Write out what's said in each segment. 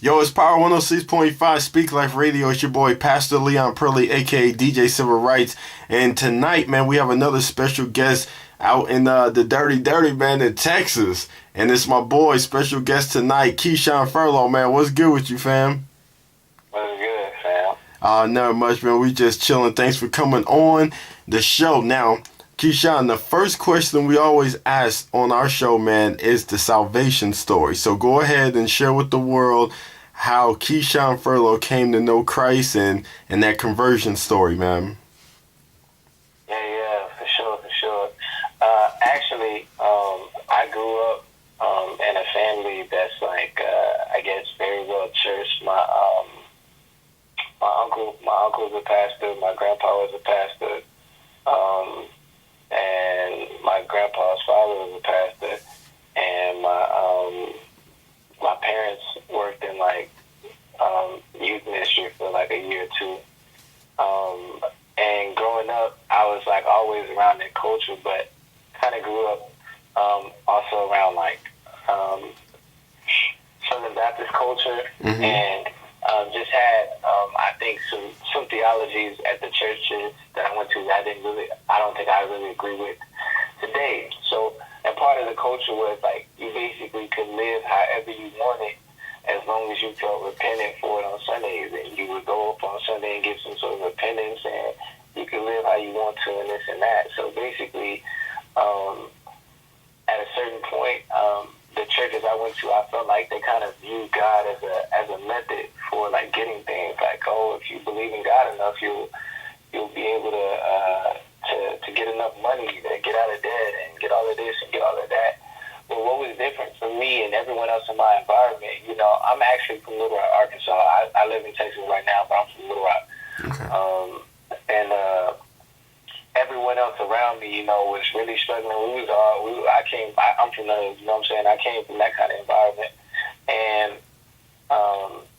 Yo, it's Power 106.5 Speak Life Radio. It's your boy, Pastor Leon Purley, a.k.a. DJ Civil Rights. And tonight, man, we have another special guest out in the Dirty, man, in Texas. And it's my boy, special guest tonight, Furlow, man. What's good with you, fam? What's good, fam? Not much, man. We just chilling. Thanks for coming on the show. Now, Keyshawn, the first question we always ask on our show, man, is the salvation story. So go ahead and share with the world how Keyshawn Furlow came to know Christ and that conversion story, man. Yeah, for sure. Actually, I grew up in a family that's like, I guess, very well churched. My uncle was a pastor. My grandpa was a pastor. And my grandpa's father was a pastor. And my parents worked in like youth ministry for like a year or two. And growing up, I was like always around that culture, but kind of grew up also around like Southern Baptist culture, and just had I think some theologies at the churches that I went to that I don't think I really agree with today. So, and part of the culture was like you basically could live however you wanted as long as you felt repentant for it on Sundays, and you would go up on Sunday and give some sort of repentance, and you could live how you want to and this and that. So basically, at a certain point, the churches I went to, I felt like they kind of viewed God as a method for like getting things. Like, oh, if you believe in God enough, you'll be able to get enough money to get out of debt and get all of this and get all of that. But what was different for me and everyone else in my environment, I'm actually from Little Rock, Arkansas. I live in Texas right now, but I'm from Little Rock. Okay. And everyone else around me, was really struggling. I'm from the, I came from that kind of environment. And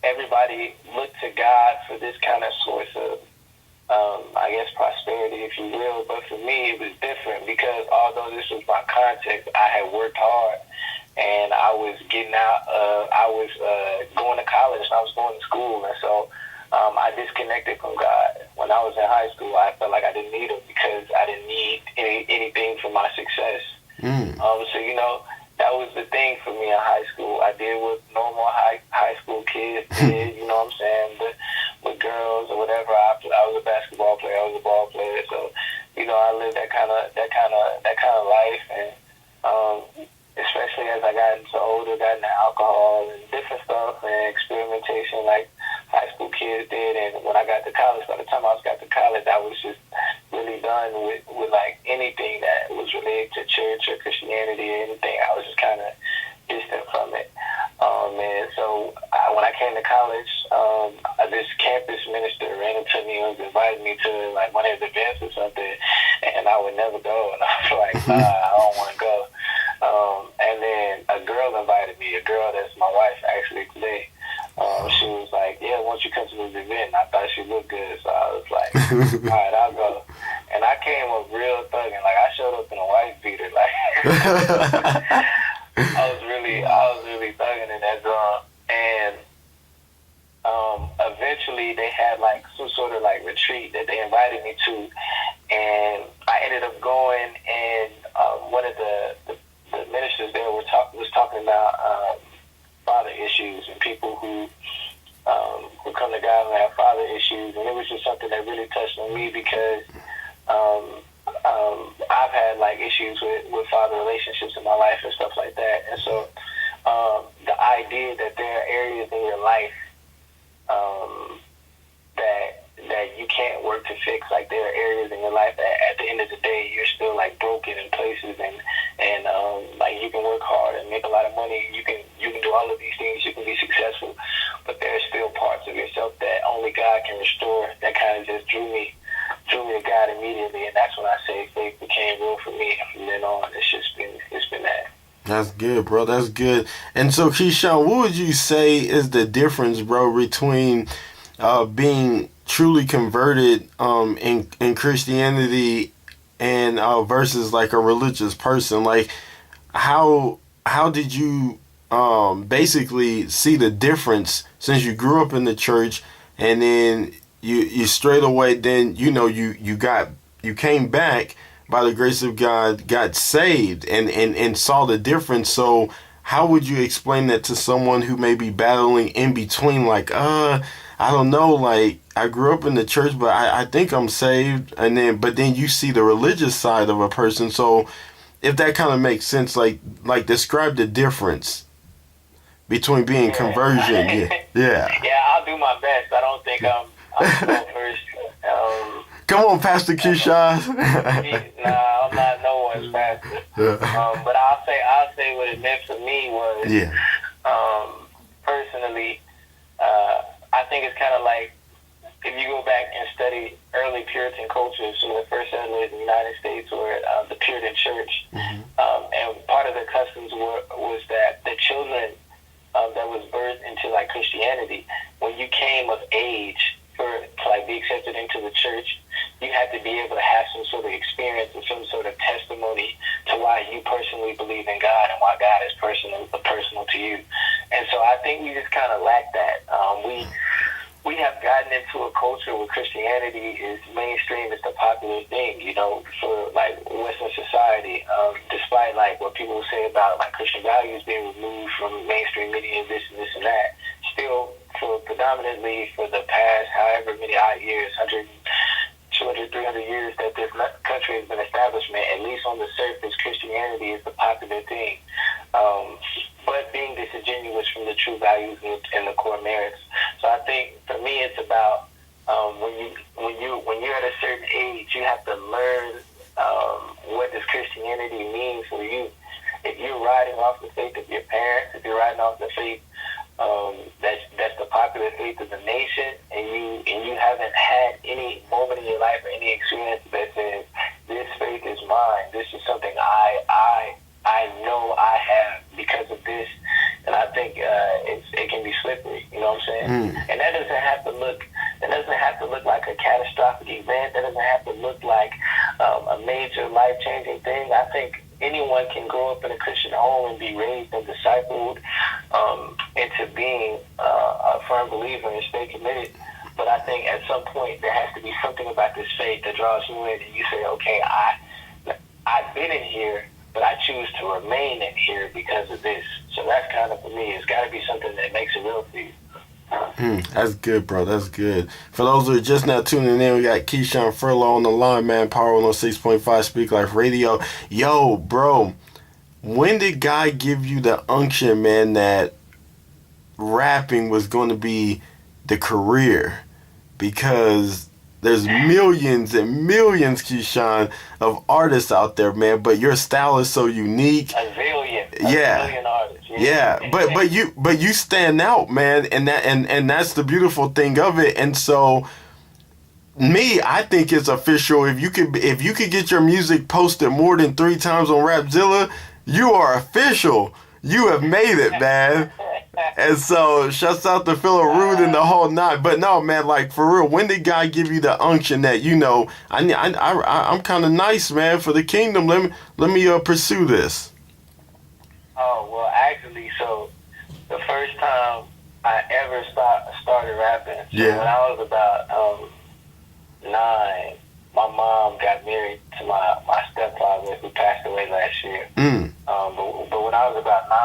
everybody looked to God for this kind of source of, I guess, prosperity, if you will. But for me, it was different because although this was my context, I had worked hard and I was getting out. I was going to college and I was going to school. And so I disconnected from God. When I was in high school, I felt like I didn't need him because I didn't need anything for my success. So, that was the thing for me in high school. I did what normal high school kids did, but with girls or whatever. I was a basketball player. I was a ball player. So, I lived that kind of life, and especially as I got into older, got into alcohol and different stuff and experimentation like high school kids did. And when I got to college, by the time I got to college, I was just really done with like anything that was related to church or Christianity or anything. I was just kind of distant from it. And so when I came to college, this campus minister ran into me and invited me to like one of his events or something, and I would never go. And I was like, I don't want to go. And then a girl invited me, a girl that's my wife actually today. She was like, yeah, why don't you come to this event? And I thought she looked good, so I was like, all right, I'll go. And I came up real thugging. Like, I showed up in a wife beater. Like, I was really thugging in that drum. And eventually they had like some sort of like retreat that they invited me to, and I ended up going. And one of the ministers there was talking about father issues and people who come to God and have father issues, and it was just something that really touched on me because I've had like issues with father relationships in my life and stuff like that. And so the idea that there are areas in your life that you can't work to fix, like there are areas in your life that at the end of the day you're still like broken in places, and like you can work hard and make a lot of money, and you can do all of these things, you can be successful, but there are still parts of yourself that only God can restore. That kind of just drew me to God immediately, and that's when I say faith became real for me. And from then on, it's been that. That's good, bro. That's good. And so, Keyshawn, what would you say is the difference, bro, between being truly converted in Christianity and versus like a religious person? Like, how did you basically see the difference since you grew up in the church, and then you straight away then you came back by the grace of God, got saved, and saw the difference. So how would you explain that to someone who may be battling in between, like, I don't know, like, I grew up in the church, but I think I'm saved, but then you see the religious side of a person. So if that kind of makes sense, like describe the difference between being conversion. Yeah. Yeah, I'll do my best. I don't think I'm going first. Come on, Pastor Keyshawn. Nah, I'm not no one's pastor. But I'll say what it meant for me was, personally, I think it's kind of like if you go back and study early Puritan cultures, some of the first settlers in the United States were the Puritan church. And part of their customs was that the children that was birthed into like Christianity, when you came of age to like be accepted into the church, you had to be able to have some sort of experience and some sort of testimony to why you personally believe in God and why God is personal to you. And so I think we just kind of lack that. We have gotten into a culture where Christianity is mainstream, it's the popular thing, for like Western society. Despite like what people say about like Christian values being removed from mainstream media, this and that, still predominantly for the past however many odd years, 100, 200, 300 years that this country has been establishment, at least on the surface, Christianity is the popular thing. But being disingenuous from the true values and the core merits. So I think for me, it's about when you're at a certain age, you have to learn what does Christianity mean for you. If you're riding off the faith of your parents, if you're riding off the faith that's the popular faith of the nation, and you haven't had any moment in your life or any experience that says this faith is mine, this is something I know I have because of this, and I think it can be slippery. You know what I'm saying? And that doesn't have to look like a catastrophic event. That doesn't have to look like a major life-changing thing. I think anyone can grow up in a Christian home and be raised and discipled into being a firm believer and stay committed. But I think at some point there has to be something about this faith that draws you in, and you say, okay, I've been in here, but I choose to remain in here because of this. So that's kind of, for me, it's got to be something that makes it real for you. That's good, bro. That's good. For those who are just now tuning in, we got Keyshawn Furlow on the line, man. Power 106.5 Speak Life Radio. Yo, bro, when did God give you the unction, man, that rapping was going to be the career? Because there's millions and millions, Keyshawn, of artists out there, man. But your style is so unique. A million artists. Yeah, but you stand out, man, and that's the beautiful thing of it. And so, I think it's official. If you could get your music posted more than 3 times on Rapzilla, you are official. You have made it, man. And so, shouts out to Furlow Rude and the whole nine. But no, man, like, for real, when did God give you the unction that, I'm kind of nice, man, for the kingdom. Let me pursue this. Oh, well, actually, so the first time I ever started rapping, when I was about 9, my mom got married to my stepfather, who passed away last year. But when I was about 9,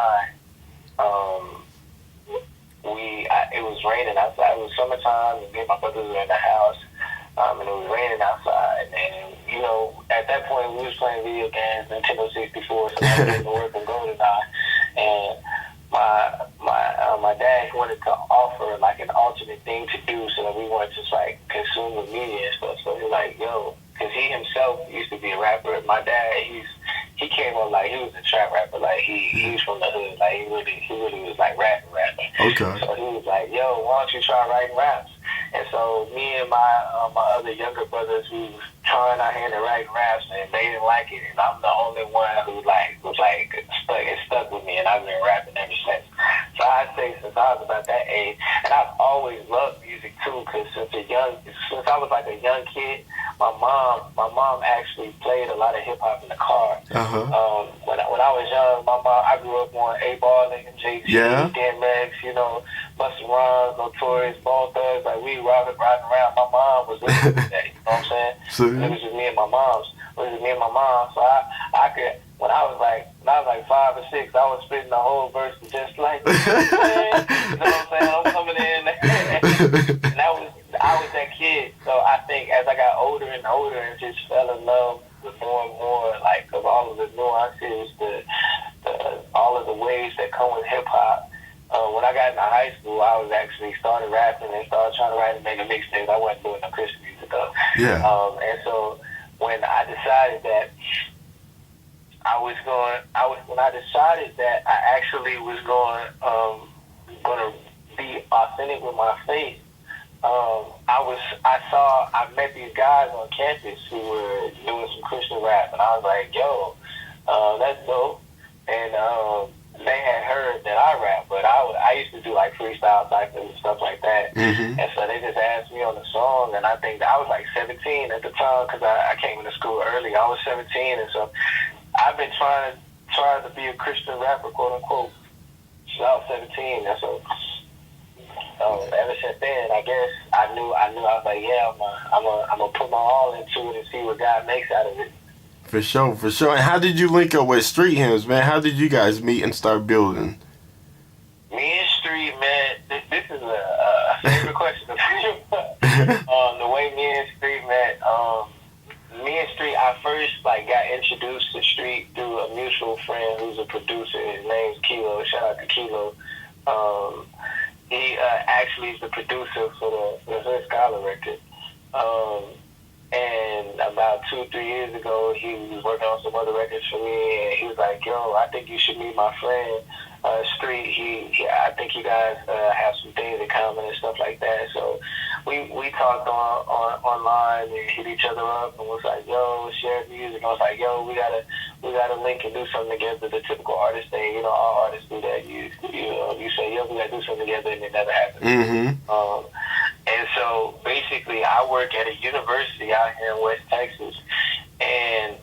it was raining outside. It was summertime, and me and my brothers were in the house, and it was raining outside. And at that point, we was playing video games, Nintendo 64, so I didn't work on GoldenEye. And my dad wanted to offer like an alternate thing to do, so that we weren't just like consumed with media and stuff. So he was like, yo, because he himself used to be a rapper. My dad, he came up like he was a trap rapper. Like he was from the hood. Like he really was like rapping. Okay. So he was like, yo, why don't you try writing raps? And so me and my other younger brothers, we was trying our hand at writing raps, and they didn't like it. And I'm the only one who was stuck with me, and I've been rapping ever since. So I'd say since I was about that age, and I've always loved music too, because since I was like a young kid, my mom actually played a lot of hip hop in the car. When I was young, I grew up on A-Ball and JG, DMX, Busta Rhymes, Notorious, Bone Thugs. Like, we riding around. My mom was listening to that. You know what I'm saying? So it was just me and my mom. So I could. When I was like 5 or 6, I was spitting the whole verse just like this. You know what I'm saying? I'm coming in, and I was that kid. So I think as I got older and older, and just fell in love with more and more, like, of all of the nuances, all of the ways that come with hip hop. When I got into high school, I was actually started rapping and started trying to write and make a mixtape. I wasn't doing no Christian music though. Yeah. And so when I decided that when I decided that I actually was going to be authentic with my faith, I met these guys on campus who were doing some Christian rap, and I was like, yo, that's dope. And they had heard that I rap, but I used to do like freestyle cyphers and stuff like that. And so they just asked me on the song, and I think that I was like 17 at the time, because I came into school early. I was 17, and so I've been trying to be a Christian rapper, quote unquote, since I was 17. And so ever since then, I guess I knew I was like, yeah, I'm gonna put my all into it and see what God makes out of it. For sure. And how did you link up with Street Hymns, man? How did you guys meet and start building? Me and Street, man, this is a favorite question. The way me and Street met, me and Street, I first got introduced to Street through a mutual friend who's a producer. His name's Kilo. Shout out to Kilo. He actually is the producer for the Hood Scholar record. And about 2-3 years ago, he was working on some other records for me, and he was like, yo, I think you should meet my friend, Street. I think you guys have some things in common and stuff like that. So we talked online and hit each other up and was like, yo, share music. I was like, yo, we gotta link and do something together. The typical artist thing, all artists do that. You say, yo, we gotta do something together, and it never happens. And so basically, I work at a university out here in West Texas, and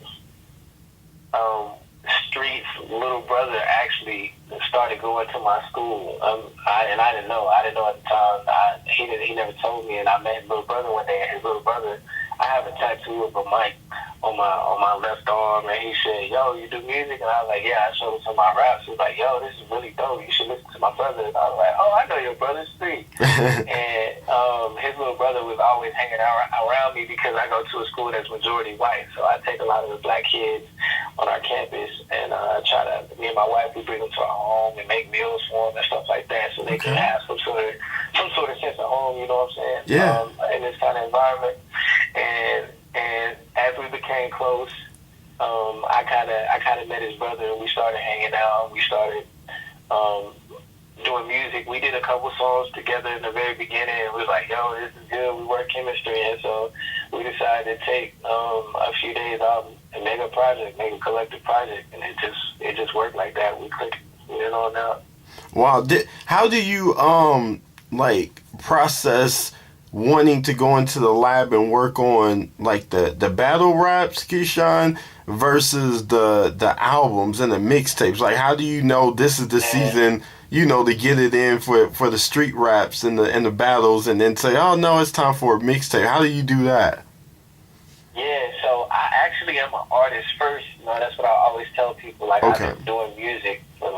Street's little brother actually started going to my school. I didn't know. I didn't know at the time. He never told me, and I met his little brother one day. And his little brother, I have a tattoo of a mic on my left arm, and he said, yo, you do music? And I was like, yeah. I showed him some of my raps. He was like, yo, this is really dope. You should listen to my brother. And I was like, oh, I know your brother, Street. And his little brother was always hanging around me because I go to a school that's majority white. So I take a lot of the black kids on our campus, and me and my wife, we bring them to our home and make meals for them and stuff like that, so they can have some sort of sense of home, you know what I'm saying? Yeah. In this kind of environment. And as we became close, I kind of met his brother, and we started hanging out. We started doing music. We did a couple songs together in the very beginning, and we was like, yo, this is good. We work chemistry, and so we decided to take a few days off and make a collective project, and it just worked like that. We clicked, now. Wow. How do you process wanting to go into the lab and work on the battle raps, Keyshawn, versus the albums and the mixtapes? Like, how do you know this is the season, to get it in for the street raps and the battles, and then say, oh no, it's time for a mixtape? How do you do that? Yeah, so I actually am an artist first. That's what I always tell people. I've been doing music for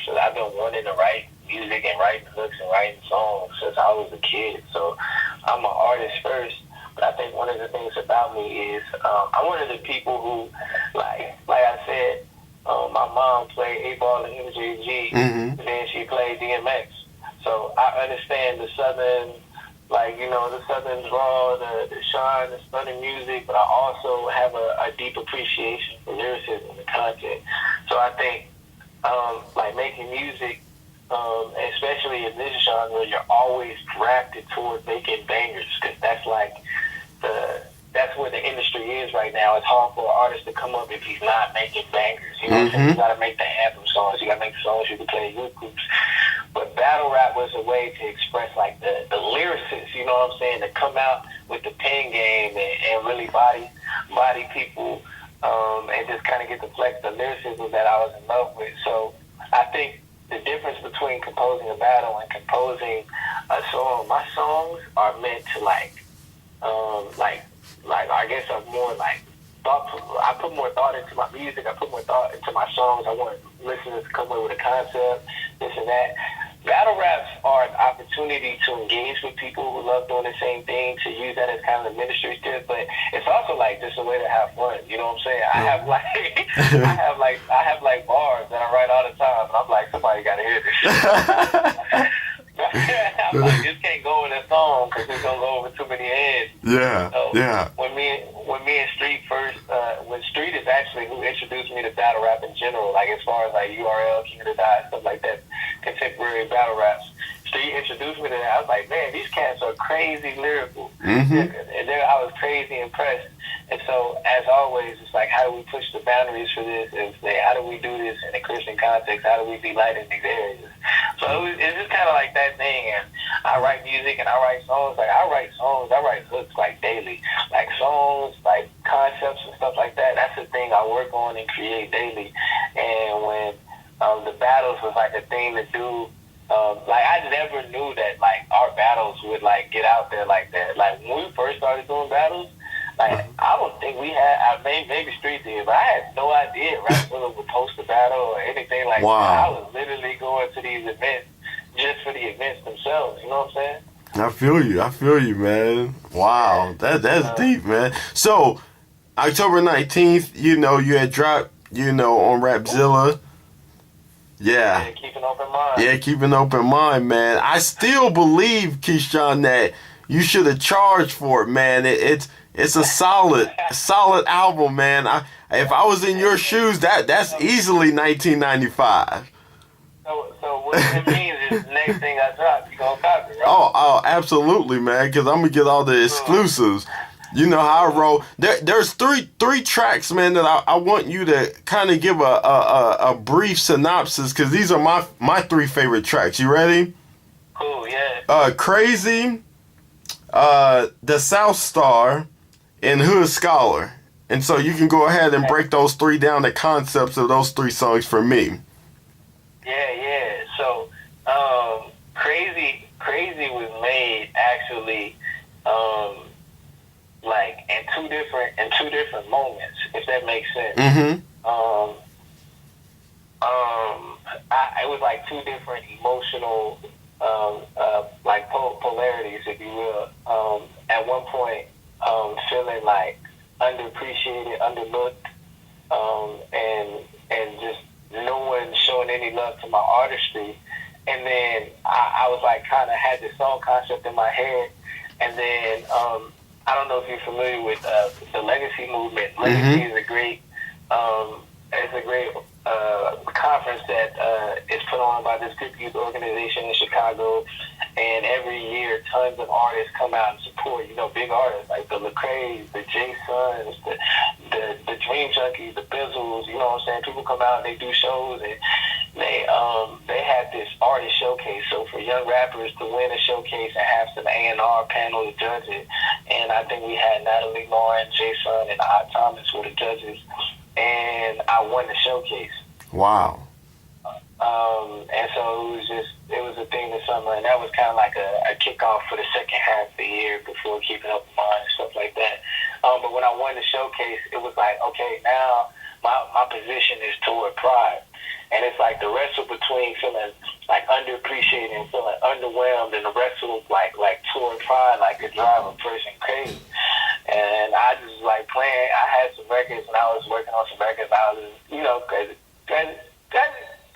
so I've been wanting to write music and writing hooks and writing songs since I was a kid. So I'm an artist first. But I think one of the things about me is I'm one of the people who, like I said, my mom played A-Ball and MJG, and then she played DMX. So I understand the Southern, the Southern drawl, the shine, the stunning music, but I also have a deep appreciation for lyricism and content. So I think, making music, especially in this genre, you're always drafted toward making bangers, because that's where the industry is right now. It's hard for an artist to come up if he's not making bangers. You know what I'm saying? You gotta make the anthem songs. You gotta make the songs you can play in youth groups. But battle rap was a way to express the lyricists, you know what I'm saying, to come out with the pen game and really body people, and just kind of get to flex the lyricism that I was in love with. So I think the difference between composing a battle and composing a song, my songs are meant to like I guess I'm more like thoughtful. I put more thought into my music. I put more thought into my songs. I want listeners to come up with a concept, this and that. Battle raps are an opportunity to engage with people who love doing the same thing, to use that as kind of a ministry tip, but it's also like just a way to have fun. You know what I'm saying? I have like bars that I write all the time, and I'm like, somebody got to hear this shit. I'm like, this can't go in a song because it's gonna go over too many heads. Yeah, so yeah. When me and Street first, when Street is actually who introduced me to battle rap in general, like as far as like URL, King of the Dot, stuff like that, contemporary battle raps. Street introduced me to that. I was like, man, these cats are crazy lyrical. Mm-hmm. And I was crazy impressed. And so, as always, it's like, how do we push the boundaries for this? And say, how do we do this in a Christian context? How do we be light in these areas? So it's just kind of like that thing. And I write music and I write songs. Like, I write hooks like daily. Like songs, like concepts and stuff like that. That's the thing I work on and create daily. And when the battles was like a thing to do, like I never knew that like our battles would like get out there like that. Like when we first started doing battles, like I don't think we had. Maybe Street did, but I had no idea Rightz-Speak would post a battle or anything like that. I was literally going to these events just for the events themselves. You know what I'm saying? I feel you, man. Wow, that's deep, man. So October 19th, you had dropped, on Rapzilla. Yeah, keep an open mind. Yeah, keep an open mind, man. I still believe, Keyshawn, that you should have charged for it, man. It's a solid album, man. If I was in your shoes, that's easily 1995. So what it means is the next thing I drop, you gonna copy, right? Oh, absolutely, man. Because I'm gonna get all the exclusives. You know how I roll. There's three tracks, man, that I want you to kind of give a brief synopsis, because these are my three favorite tracks. You ready? Cool, yeah. Crazy, The South Star, and Hood Scholar. And so you can go ahead and break those three down, the concepts of those three songs for me. Yeah. So, Crazy was made actually, like in two different moments, if that makes sense. Mm-hmm. It was like two different emotional, like polarities, if you will. At one point, feeling like underappreciated, underlooked, and just no one showing any love to my artistry. And then I was like, kind of had this song concept in my head, and then I don't know if you're familiar with the Legacy movement. Legacy is a great conference that is put on by this good youth organization in Chicago, and every year tons of artists come out and support, big artists like the Lecrae's, the Jasons, the Dream Junkies, the Bizzles, you know what I'm saying? People come out and they do shows, and they had this artist showcase. So for young rappers to win a showcase and have some A&R panel to judge it, and I think we had Natalie Lauren, Jason, and Odd Thomas were the judges, and I won the showcase. Wow. And so it was a thing this summer, and that was kind of like a kickoff for the second half of the year before Keeping Up with Mine and stuff like that. But when I won the showcase, it was like, okay, now my position is toward pride. And it's like the wrestle between feeling like underappreciated and feeling underwhelmed, and the wrestle like toward pride, like to drive a person crazy. And I just like playing. I had some records, and I was working on some records. I was,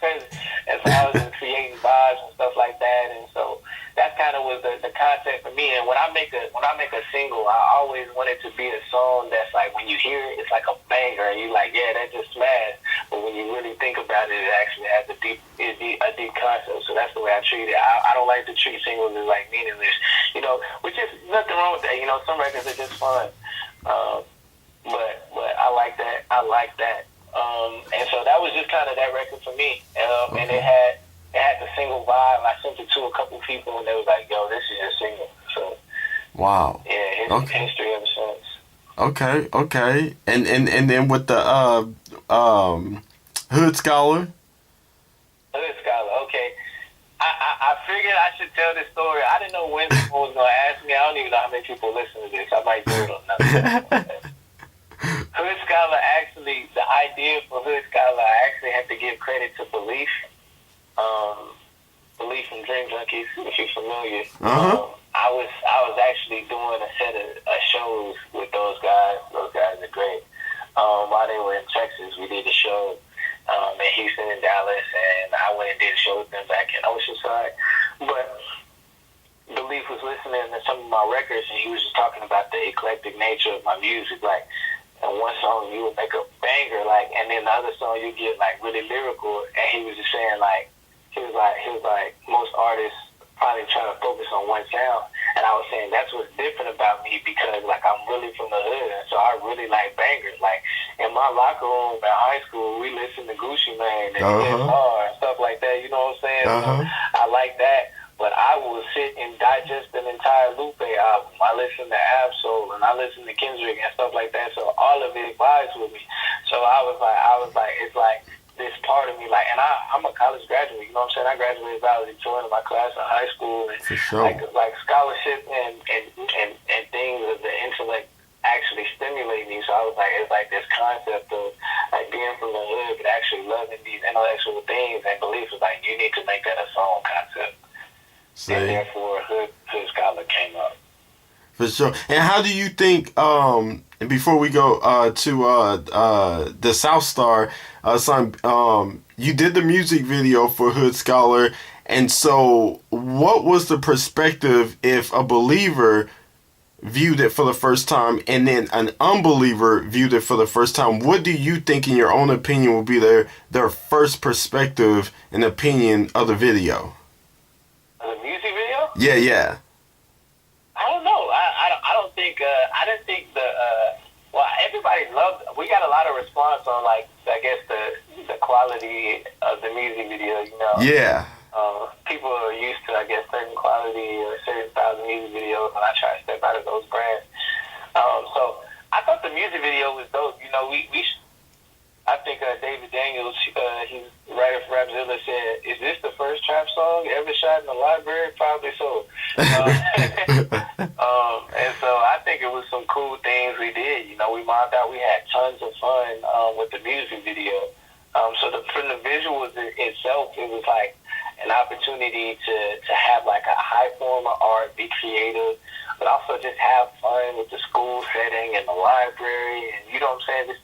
crazy. And so I was just creating vibes and stuff like that. And so that kind of was the concept for me. And when I make a single, I always want it to be a song that's like, when you hear it, it's like a banger, and you're like, yeah, that just smashed. But when you really think about it, it actually has a deep concept. So that's the way I treat it. I don't like to treat singles as like meaningless, which is nothing wrong with that. Some records are just fun. But I like that. And so that was just kind of that record for me. And it had the single vibe. I sent it to a couple people, and they was like, yo, this is your single. So wow. Yeah, it's history ever since. Okay. And then with the Hood Scholar. Hood Scholar, okay. I figured I should tell this story. I didn't know when people was gonna ask me. I don't even know how many people listen to this. I might do it on another. Hood Scholar, actually, the idea for Hood Scholar, I actually have to give credit to Belief. Belief from Dream Junkies, if you're familiar. I was actually doing a set of shows with those guys. Those guys are great. While they were in Texas, we did a show in Houston and Dallas, and I went and did a show with them back in Oceanside. But Belief was listening to some of my records, and he was just talking about the eclectic nature of my music. Like, in one song you would make a banger, like, and then the other song you get like really lyrical. And he was just saying like, he was like most artists probably trying to focus on one sound. And I was saying that's what's different about me, because like I'm really from the hood, and so I really like bangers. Like in my locker room at high school, we listened to Gucci Mane and CSR and stuff like that. You know what I'm saying? So I like that. But I will sit and digest an entire Lupe album. I listen to Absol and I listen to Kendrick and stuff like that. So all of it vibes with me. So I was like, it's like this part of me, like, and I'm a college graduate. You know what I'm saying? I graduated valedictorian in my class in high school, and like scholarship and things of the intellect actually stimulate me. So I was like, it's like this concept of like being from the hood, but actually loving these intellectual things, and Belief was like, you need to make that a song concept. And therefore, Hood Scholar came up. For sure. And how do you think, and before we go to the South Star song, you did the music video for Hood Scholar, and so what was the perspective if a believer viewed it for the first time and then an unbeliever viewed it for the first time? What do you think, in your own opinion, will be their first perspective and opinion of the video? The music video? Yeah. I don't know. I don't think. I didn't think well, everybody loved. We got a lot of response on, like, I guess the quality of the music video. You know. Yeah. People are used to, I guess, certain quality or certain styles of music videos, and I try to step out of those brands. So I thought the music video was dope. You know, I think David Daniels, he's writer for Rapzilla, said, "Is this the first trap song ever shot in the library?" Probably so. And so I think it was some cool things we did. You know, we mobbed out. We had tons of fun with the music video. So from the visuals itself, it was like an opportunity to have like a high form of art, be creative, but also just have fun with the school setting and the library, and you know what I'm saying.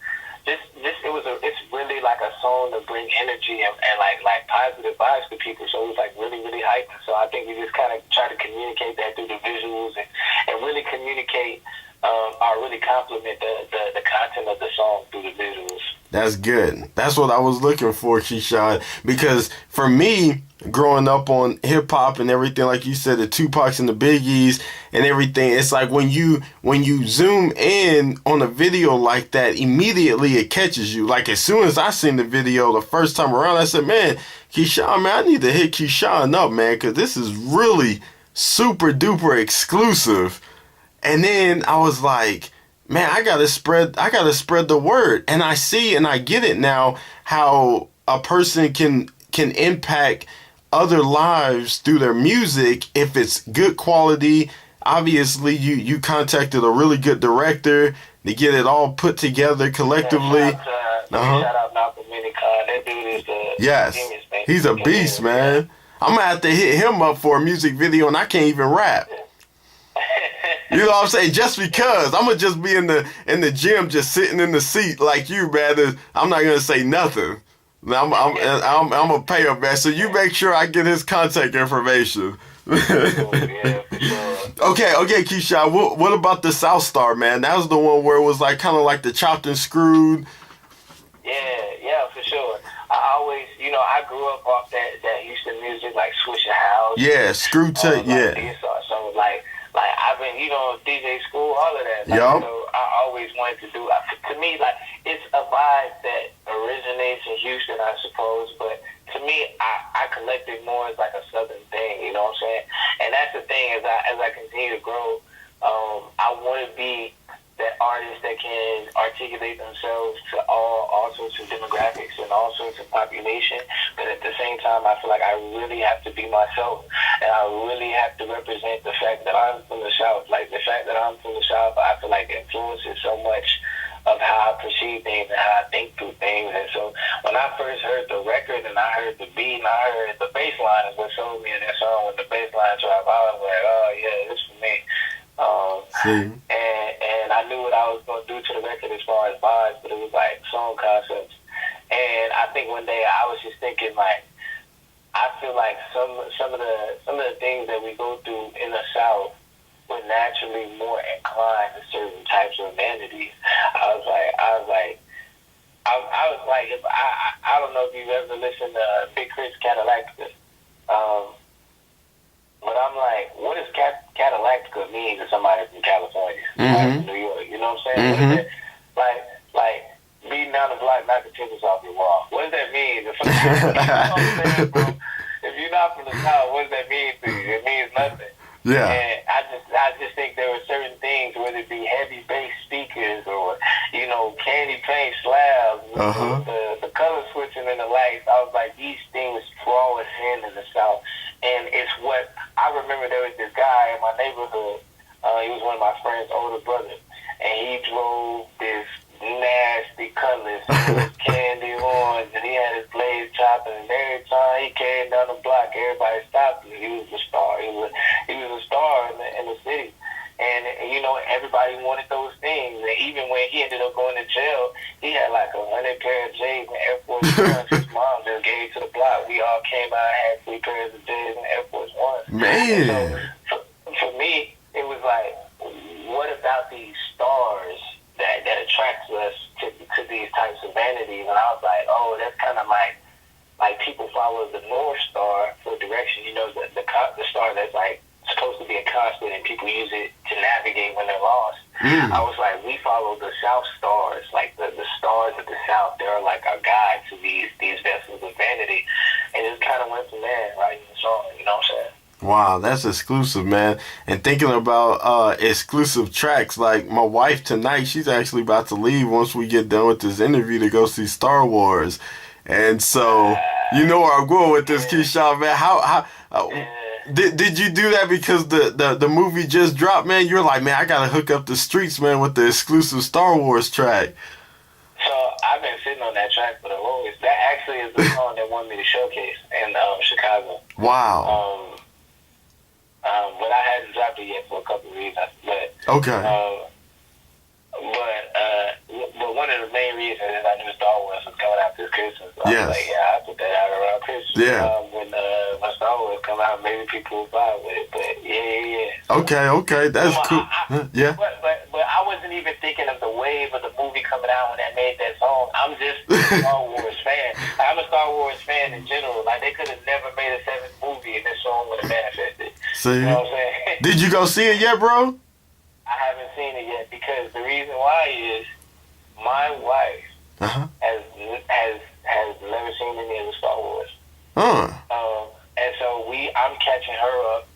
It's really like a song to bring energy and like positive vibes to people. So it was like really, really hyping. So I think we just kind of try to communicate that through the visuals and really communicate or really complement the content of the song through the visuals. That's good. That's what I was looking for, Keyshawn. Because for me, growing up on hip hop and everything, like you said, the Tupacs and the Biggies and everything, it's like when you zoom in on a video like that, immediately it catches you. Like as soon as I seen the video the first time around, I said, man, Keyshawn, man, I need to hit Keyshawn up, man, because this is really super duper exclusive. And then I was like, man, I gotta spread the word. And I see and I get it now, how a person can impact other lives through their music if it's good quality. Obviously, you contacted a really good director to get it all put together collectively. Shout out Malcolm Minicon. That dude is a genius, man. He's a beast, man. I'm gonna have to hit him up for a music video, and I can't even rap. You know what I'm saying? Just because I'm gonna just be in the gym, just sitting in the seat like you, man. I'm not gonna say nothing. I'm gonna pay him, man. So you make sure I get his contact information. Yeah, for sure. Okay, Keyshawn. What about the South Star, man? That was the one where it was like kind of like the chopped and screwed. Yeah, for sure. I always, I grew up off that Houston music, like Swisher House. Yeah, screw tape. Yeah. So like I've been, DJ School, all of that. Yup. So I always wanted to do. To me, like it's a vibe that originates in Houston, I suppose. But to me, I collect it more as like a Southern thing. You know what I'm saying? And that's the thing. As I continue to grow, I wanted be that artist that can articulate themselves to all sorts of demographics and all sorts of population, but at the same time, I feel like I really have to be myself, and I really have to represent the fact that I'm from the South. Like, the fact that I'm from the South, I feel like influences so much of how I perceive things and how I think through things. And so when I first heard the record and I heard the beat and I heard the bass line is what sold me in that song. When the bass line dropped, I was like, oh yeah, this is for me. And I knew what I was going to do to the record as far as vibes, but it was like song concepts. And I think one day I was just thinking, like, I feel like some of the things that we go through in the South were naturally more inclined to certain types of vanities. I was like, if I don't know if you've ever listened to Big Chris Catalactica, but I'm like, what does Catalactica mean to somebody from California, from New York? You know what I'm saying? What is it? Like beating down the block, knocking tickets off your wall. What does that mean? If you're not from the South, what does that mean to you? It means nothing. Yeah. And I just think there were certain things, whether it be heavy bass speakers or, you know, candy paint slabs, the color switching and the lights. I was like, these things draw us in the South. And it's what I remember. There was this guy in my neighborhood. He was one of my friend's older brothers, and he drove this nasty Cutlass, candy orange, and he had his blades chopping. And every time he came down the block, everybody stopped him. He was a star. He was a star in the city. And, you know, everybody wanted those things. And even when he ended up going to jail, he had like 100 pair of J's and Air Force Ones his mom just gave to the block. We all came out and had 3 pairs of J's and Air Force Ones. Man. So for me, it was like, what about these stars that attracts us to these types of vanities? And I was like, oh, that's kind of like people follow the North Star for direction. You know, the star that's like supposed to be a constant, and people use it to navigate when they're lost. I was like, we follow the South stars, like the stars of the South. They're like our guide to these vessels of vanity, and it kind of went from there, writing the song. You know what I'm saying? Wow, that's exclusive, man. And thinking about exclusive tracks, like my wife tonight, she's actually about to leave once we get done with this interview to go see Star Wars. And so, you know where I'm going with this, Keyshawn, man. How did you do that because the movie just dropped, man? You're like, man, I gotta hook up the streets, man, with the exclusive Star Wars track. So I've been sitting on that track for the longest. That actually is the song that won me to showcase in Chicago. Wow. But I hadn't dropped it yet for a couple of reasons. But okay. But one of the main reasons is I knew Star Wars was coming out this Christmas. So yes. I was like, yeah, I put that out around Christmas. Yeah. When Star Wars come out, maybe people will vibe with it. But yeah. Okay, that's cool. Yeah. But I wasn't even thinking of the wave of the movie coming out when that made that song. I'm just a Star Wars fan. I'm a Star Wars fan in general. Like, they could have never made a 7th movie and this song would have manifested. See? You know what I'm saying? Did you go see it yet, bro? I haven't seen it yet because the reason why is my wife has never seen any of the Star Wars. And so I'm catching her up.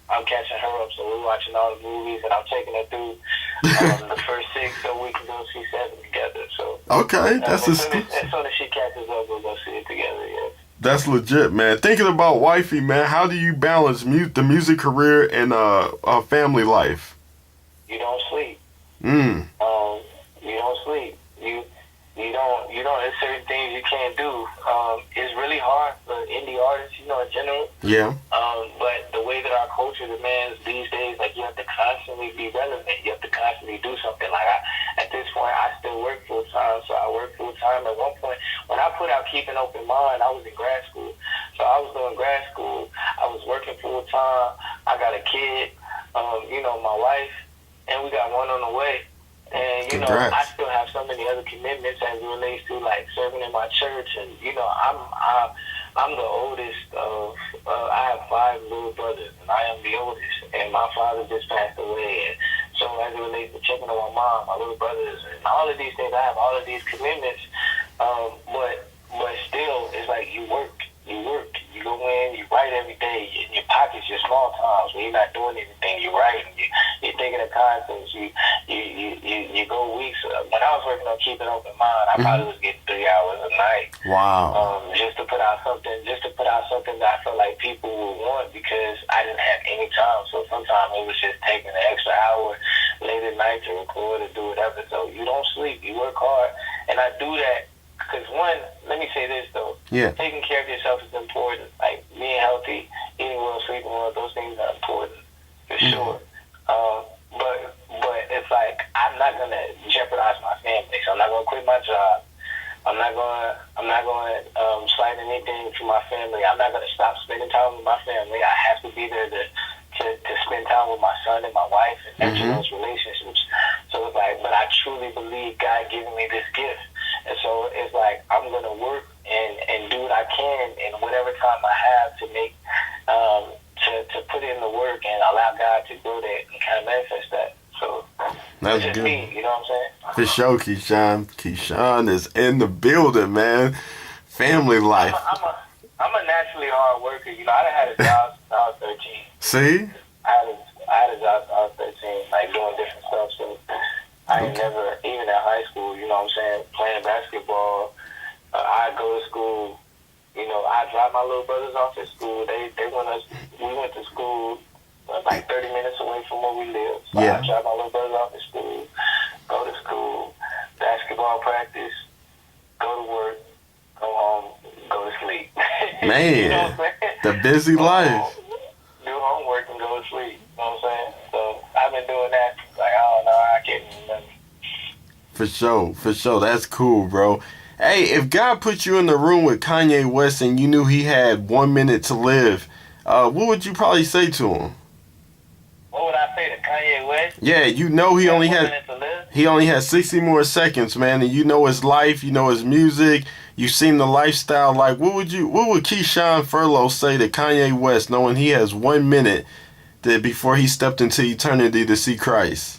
So we're watching all the movies, and I'm taking her through the first 6, so we can go see 7 together. So okay, that's as soon as she catches up, we'll go see it together. Yeah. That's legit, man. Thinking about wifey, man, how do you balance the music career and family life? You don't sleep. You don't sleep. You don't. There's certain things you can't do. It's really hard for indie artists, you know, in general. Yeah. But the way that our culture demands these days, like, you have to constantly be relevant. You have to constantly do something. Like, at this point, I still work full time, so I work full time. At one point, when I put out Keep an Open Mind, I was in grad school. So I was doing grad school. I was working full time. I got a kid, you know, my wife, and we got one on the way. And, you know, I still have so many other commitments as it relates to, like, serving in my church. And, you know, I'm the oldest of, I have 5 little brothers, and I am the oldest. And my father just passed away. And so as it relates to checking on my mom, my little brothers, and all of these things, I have all of these commitments. But still, it's like you work. You go in, you write every day, and your pockets just small times when you're not doing anything. You write, and you're think of the context. You go weeks. When I was working on Keep It Open Mind, I probably was getting 3 hours a night. Wow. Just to put out something that I felt like people would want because I didn't have any time. So sometimes it was just taking an extra hour late at night to record or do whatever. So you don't sleep, you work hard, and I do that because one. Let me say this though. Yeah. Taking care of yourself is important. Like being healthy, eating well, sleeping well, those things are important for sure. But it's like I'm not gonna jeopardize my family. So I'm not gonna quit my job. I'm not going to slide anything for my family. I'm not going to stop spending time with my family. I have to be there to spend time with my son and my wife and nurture those relationships. So it's like, but I truly believe God giving me this gift. And so it's like I'm going to work and do what I can in whatever time I have to make, to put in the work and allow God to grow that and kind of manifest that. So that's just good. Me, you know what I'm saying? For sure, Keyshawn. Keyshawn is in the building, man. Family life. I'm a naturally hard worker. You know, I done had a job since I was 13. See? I had a job since I was 13, like doing different stuff. So I ain't never, even at high school, you know what I'm saying, playing basketball. I go to school. You know, I drop my little brothers off at school. We went to school like 30 minutes away from where we live. So I drop my little brothers off at school, go to school, basketball practice, go to work, go home, go to sleep. Man, you know what I'm saying? The busy life. Do homework and go to sleep. You know what I'm saying? So I've been doing that. Like, I don't know, I can't remember. For sure. That's cool, bro. Hey, if God put you in the room with Kanye West and you knew he had 1 minute to live, what would you probably say to him? What would I say to Kanye West? Yeah, you know he only has 60 more seconds, man, and you know his life, you know his music, you've seen the lifestyle. Like, what would Keyshawn Furlow say to Kanye West, knowing he has 1 minute before he stepped into eternity to see Christ?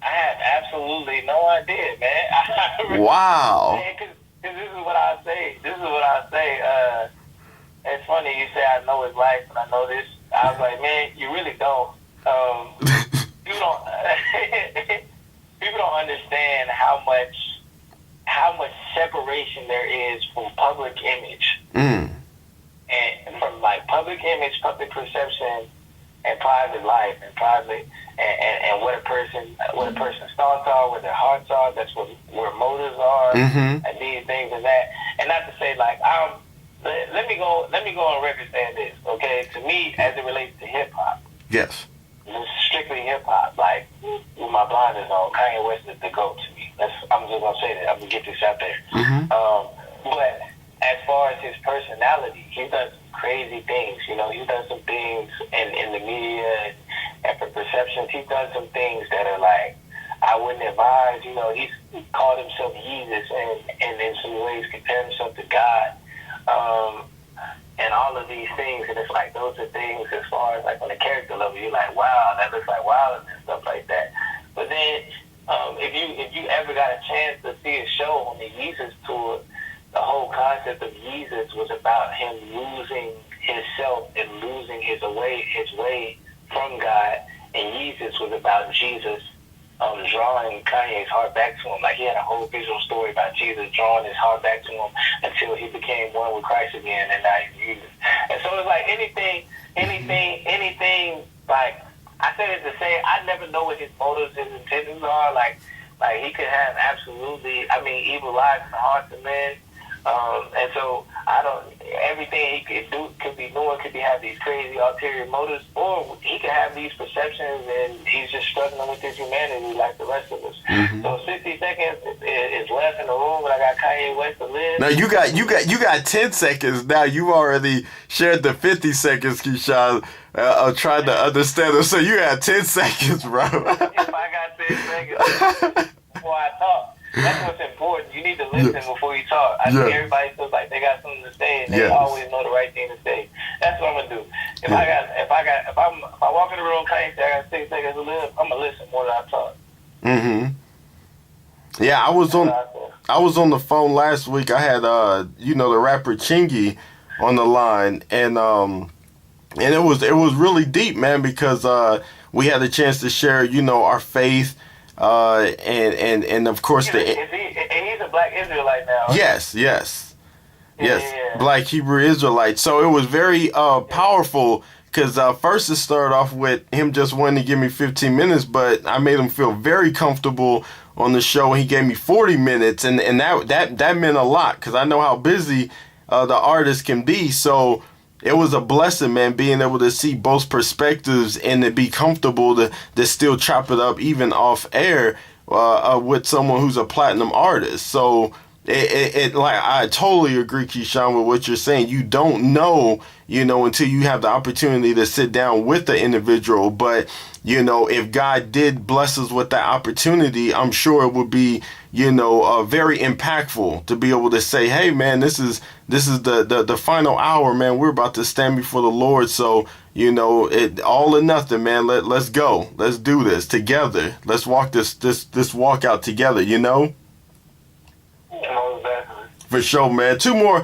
I have absolutely no idea, man. Wow. Because this is what I say. It's funny you say I know his life and I know this. I was like, man, you really don't. People don't understand how much separation there is from public image, and from like public image, public perception, and private life, and private and what a person's thoughts are, what their hearts are. That's where motives are, and these things and that. And not to say like let me go on record saying this, okay? To me, as it relates to hip hop, yes, it's strictly hip hop. Like with my blinders on, Kanye West is the GOAT to me. I'm just gonna say that. I'm gonna get this out there. But as far as his personality, he's done some crazy things. You know, he's done some things in the media and for perceptions. He's done some things that are like I wouldn't advise. You know, he's called himself Jesus and in some ways compared himself to God. And all of these things, and it's like those are things as far as like on the character level, you're like, wow, that looks like wild and stuff like that. But then, if you ever got a chance to see a show on the Jesus tour, the whole concept of Jesus was about him losing himself and losing his way from God, and Jesus was about Jesus drawing Kanye's heart back to him. Like he had a whole visual story about Jesus drawing his heart back to him until he became one with Christ again, and now he's Jesus. And so it's like anything. Like I said it to say, I never know what his motives, his intentions are. Like he could have absolutely, evil lives in the hearts of men. And so everything he could do could be doing, could be have these crazy ulterior motives, or he could have these perceptions and he's just struggling with his humanity like the rest of us. So 60 seconds is left in the room, and I got Kanye West to live. Now you got 10 seconds. Now you already shared the 50 seconds, Keyshawn. Trying to understand it. So you had 10 seconds, bro. If I got 10 seconds before I talk. That's what's important. You need to listen before you talk. I think everybody feels like they got something to say, and they always know the right thing to say. That's what I'm gonna do. If I walk in the room, Kanye say I got 6 seconds to live, I'm gonna listen more than I talk. Yeah, I was on the phone last week. I had the rapper Chingy on the line, and And it was really deep, man, because we had a chance to share, you know, our faith, and of course and he's a black Israelite now. Right? Yes, yes. Yes, Yeah. Black Hebrew Israelite. So it was very powerful because first it started off with him just wanting to give me 15 minutes, but I made him feel very comfortable on the show. He gave me 40 minutes, and that meant a lot because I know how busy the artist can be. So it was a blessing, man, being able to see both perspectives and to be comfortable to still chop it up even off air with someone who's a platinum artist. So it like I totally agree, Keyshawn, with what you're saying. You don't know, you know, until you have the opportunity to sit down with the individual. But you know, if God did bless us with that opportunity, I'm sure it would be, you know, very impactful to be able to say, hey, man, this is the final hour, man. We're about to stand before the Lord. So, you know, it all or nothing, man. Let's go. Let's do this together. Let's walk this walk out together, you know? For sure, man. Two more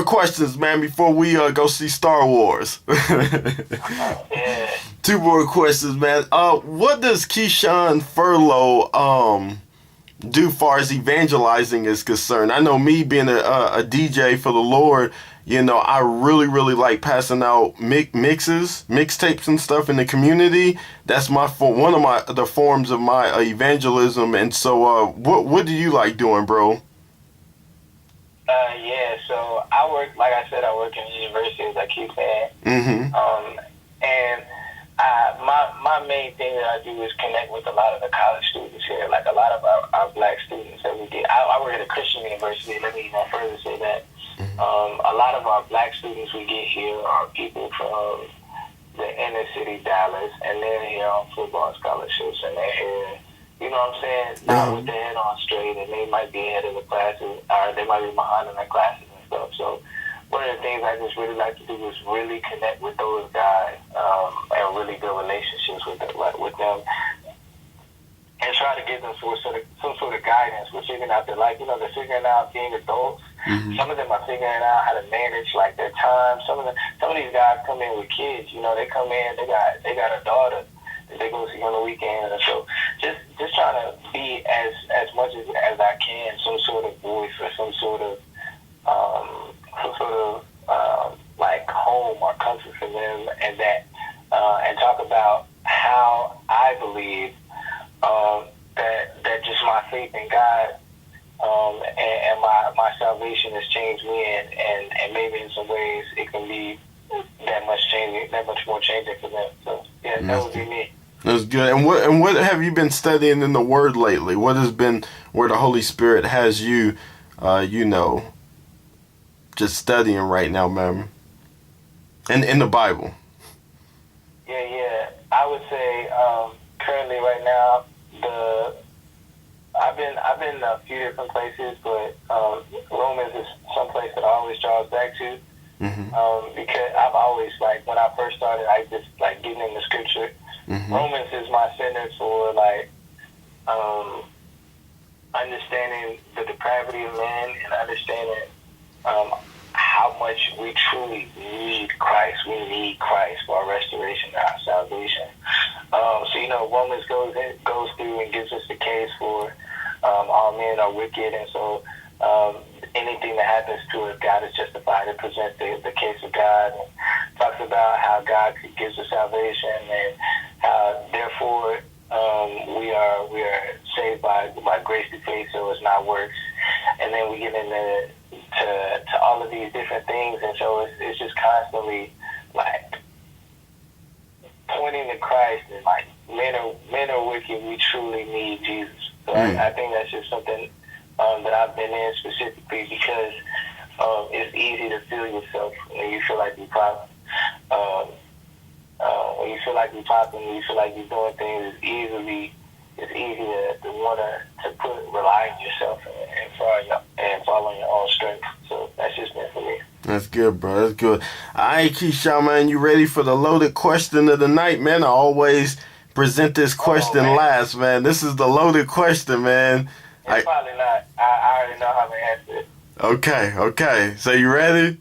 questions, man, before we go see Star Wars. Yeah. Two more questions, man. What does Keyshawn Furlow do far as evangelizing is concerned? I know me being a DJ for the Lord, you know, I really like passing out mixtapes and stuff in the community. That's one of the forms of my evangelism. And so, what do you like doing, bro? Yeah, so I work, like I said, I work in the university, as I keep saying. Mm-hmm. And my main thing that I do is connect with a lot of the college students here, like a lot of our black students that we get. I work at a Christian university, let me even further say that. A lot of our black students we get here are people from the inner city Dallas, and they're here on football scholarships, and they're here, you know what I'm saying, not with their head on straight, and they might be ahead of the classes, or they might be behind in their classes and stuff. So one of the things I just really like to do is really connect with those guys and really build relationships with them and try to give them some sort of guidance with figuring out their life. You know, they're figuring out being adults. Mm-hmm. Some of them are figuring out how to manage like their time. Some of these guys come in with kids. You know, they come in, they got a daughter that they go see on the weekend, and so just trying to be as much as I can some sort of voice or some sort of like home or comfort for them, and that and talk about how I believe that just my faith in God and my salvation has changed me, and maybe in some ways it can be that much more changing for them. So yeah, that would be me. That's good. And what have you been studying in the Word lately? What has been where the Holy Spirit has you, you know, just studying right now, man? And in the Bible. Yeah. I would say currently right now I've been a few different places, but Romans is some place that I always draw back to. Mm-hmm. Because I've always, like, when I first started, I just like getting in the scripture. Mm-hmm. Romans is my center for like understanding the depravity of man and understanding how much we truly need Christ. We need Christ for our restoration and our salvation. So, you know, Romans goes through and gives us the case for all men are wicked, and so anything that happens to us, God is justified to present the case of God, and talks about how God gives us salvation, and how therefore we are saved by grace through faith, so it's not works. And then we get into to all of these different things, and so it's just constantly like pointing to Christ, and like men are wicked. We truly need Jesus. So I think that's just something that I've been in specifically because it's easy to feel yourself when you feel like you're popping. When you feel like you're popping, when you feel like you're doing things, it's easy to want to rely on yourself and follow your own strength. So that's just been for me. That's good, bro. That's good. All right, Keyshawn, man, you ready for the loaded question of the night, man? I always present this question last, man. This is the loaded question, man. It's probably not. I already know how to answer it. Okay. So you ready?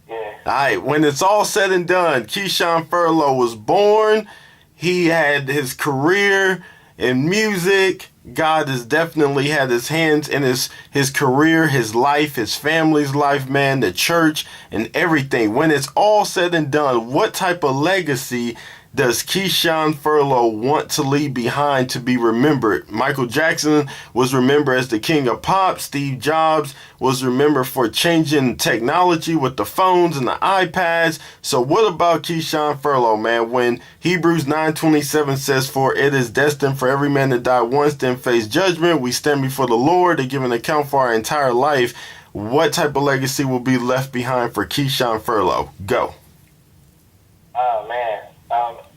Yeah. All right, when it's all said and done, Keyshawn Furlow was born. He had his career in music. God has definitely had his hands in his career, his life, his family's life, man, the church, and everything. When it's all said and done, what type of legacy does Keyshawn Furlow want to leave behind to be remembered? Michael Jackson was remembered as the king of pop. Steve Jobs was remembered for changing technology with the phones and the iPads. So what about Keyshawn Furlow, man? When Hebrews 9:27 says, "For it is destined for every man to die once, then face judgment. We stand before the Lord to give an account for our entire life." What type of legacy will be left behind for Keyshawn Furlow? Go. Oh, man.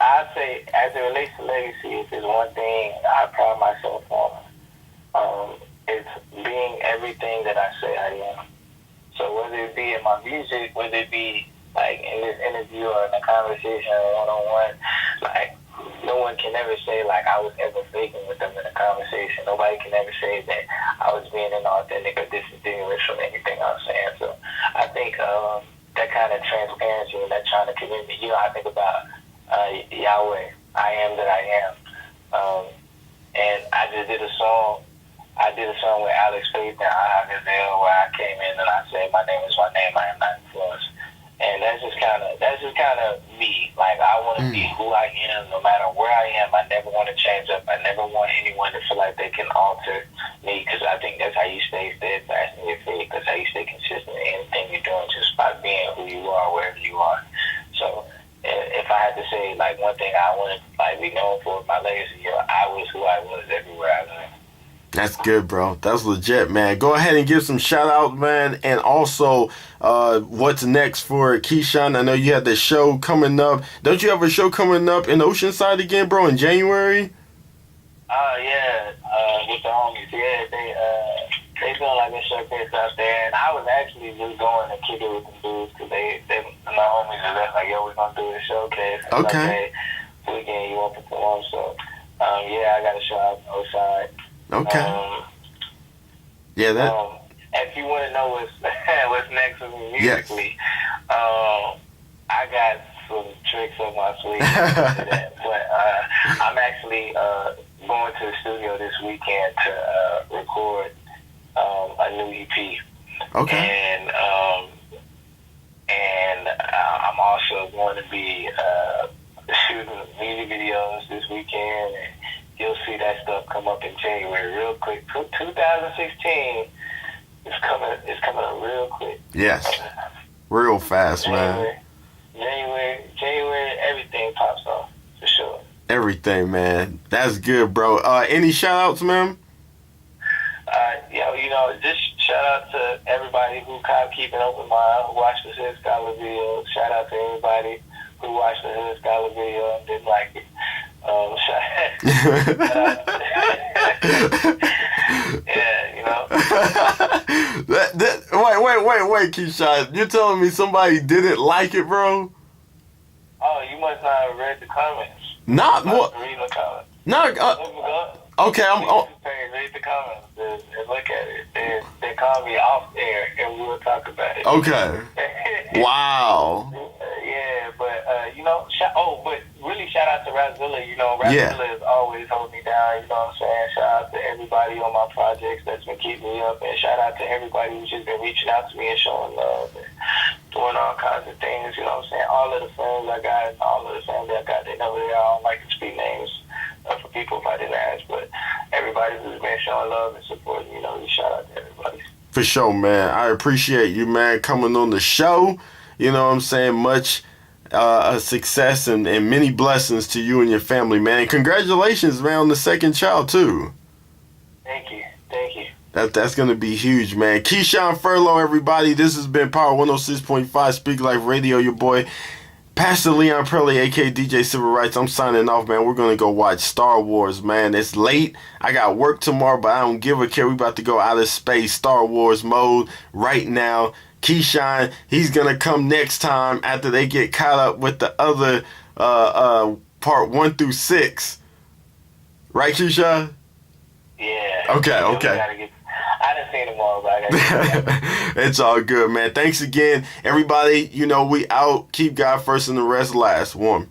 I'd say, as it relates to legacy, if there's one thing I pride myself on, it's being everything that I say I am. So whether it be in my music, whether it be like in this interview or in a conversation one-on-one, like no one can ever say like I was ever faking with them in a conversation. Nobody can ever say that I was being inauthentic or distinguished from anything I was saying. So I think that kind of transparency and that trying to communicate, I think about Yahweh, I am that I am. And I just did a song. I did a song with Alex Faith and Gazelle where I came in and I said, "My name is my name. I am not influenced." And that's just kind of me. Like I want to be who I am, no matter where I am. I never want to change up. I never want anyone to feel like they can alter me, because I think that's how you stay steadfast in your faith. That's how you stay consistent in anything you're doing, just by being who you are wherever you are. So if I had to say like one thing I want to like be known for my legacy, I was who I was everywhere I went. That's good, bro. That's legit, man. Go ahead and give some shout outs, man. And also, what's next for Keyshawn? I know you had the show coming up. Don't you have a show coming up in Oceanside again, bro, in January? Yeah. With the homies. Yeah, they doing like a showcase out there. And I was actually just going to kick it with the dudes, because my homies are there like, "Yo, we're going to do a showcase." And Okay. Weekend, you want to perform? So, yeah, I got a show out on Oceanside. Okay. Yeah, that. If you want to know what's next with me musically, I got some tricks up my sleeve to that. But I'm actually going to the studio this weekend to record a new EP. Okay. And I'm also going to be shooting music videos this weekend. And you'll see that stuff come up in January real quick. 2016 is coming up real quick. Yes. Real fast, January, man. January, everything pops off, for sure. Everything, man. That's good, bro. Any shout outs, man? Just shout out to everybody who kind of keep an open mind, who watched the Hood Scholar video. Shout out to everybody who watched the Hood Scholar video and didn't like it. Wait, Keyshawn. You're telling me somebody didn't like it, bro? Oh, you must not have read the comments. Not what? Read the comments. Okay, read the comments and look at it. They call me off air and we'll talk about it. Okay. Wow. Yeah, but but really shout out to Razzilla. Razzilla is always holding me down. You know what I'm saying? Shout out to everybody on my projects that's been keeping me up, and shout out to everybody who's just been reaching out to me and showing love and doing all kinds of things. You know what I'm saying? All of the friends I got and all of the family I got, they know they are. I don't like to speak names for people if I didn't ask, but everybody who's been showing love and supporting, shout out to everybody. For sure, man. I appreciate you, man, coming on the show. You know what I'm saying? Much success and many blessings to you and your family, man. And congratulations, man, on the second child, too. Thank you. That's going to be huge, man. Keyshawn Furlow, everybody. This has been Power 106.5 Speak Life Radio. Your boy, Pastor Leon Purley, a.k.a. DJ Civil Rights. I'm signing off, man. We're going to go watch Star Wars, man. It's late. I got work tomorrow, but I don't give a care. We about to go out of space, Star Wars mode right now. Keyshawn, he's going to come next time after they get caught up with the other part 1 through 6. Right, Keyshawn? Yeah. Okay. I done seen tomorrow, but I got to It's all good, man. Thanks again, everybody. You know, we out. Keep God first and the rest last. One.